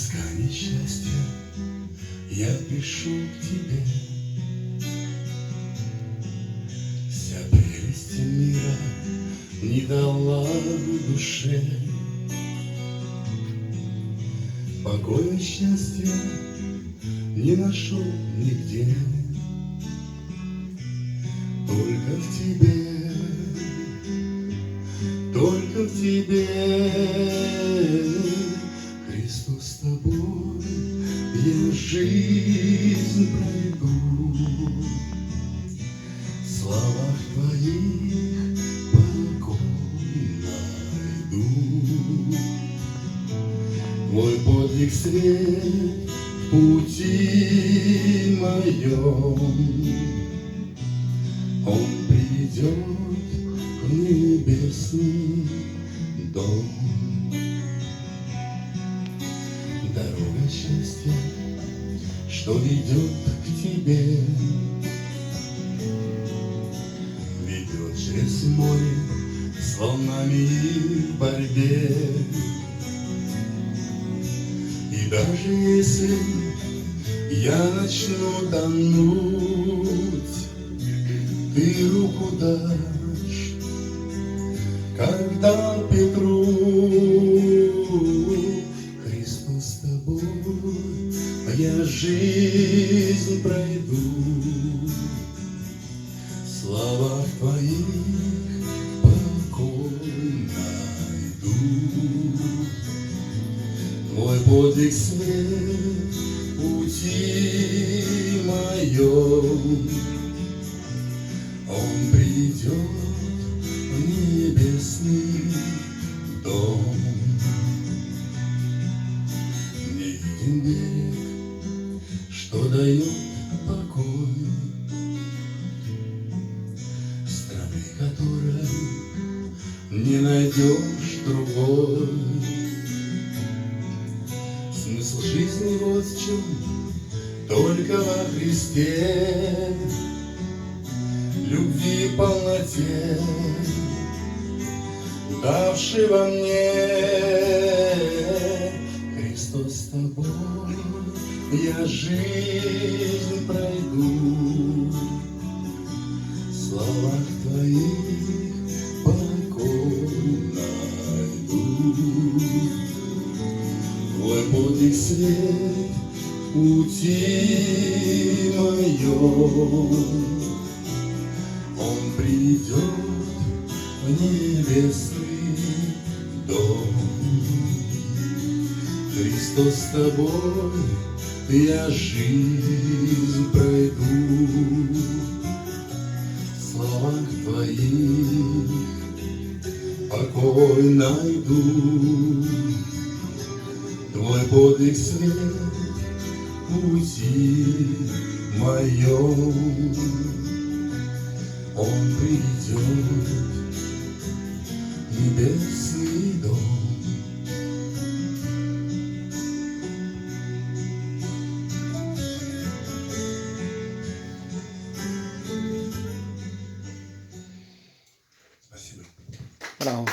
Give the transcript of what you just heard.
искании счастья я пришел к тебе. Вся прелесть мира не дала душе покоя и счастья не нашел нигде. Только в тебе, только в тебе, Христос, с тобой я жизнь пройду. В словах твоих покой найду. Твой подвиг свет в пути моем, он придет в небесный дом. Дорога счастья, что ведет к тебе, ведет через море с волнами и в борьбе. И даже если я начну тонуть, ты руку дашь, когда Петру. Христос, с тобой я жизнь пройду. В словах твоих покой найду. Твой подвиг свет в пути моем, он придет в небесный дом. Не виден берег, что дает покой, страны которой не найдешь другой. Смысл жизни вот в чем, только во Христе, любви и полноте, давший во мне. Христос, с тобой я жизнь пройду. В словах твоих покой найду. Твой подвиг свет в пути моем, он придет в небесный дом. Христос, с тобой я жизнь пройду. В словах твоих покой найду. Твой подвиг свет в пути моем, он придет в небесный дом. Спасибо. Браво.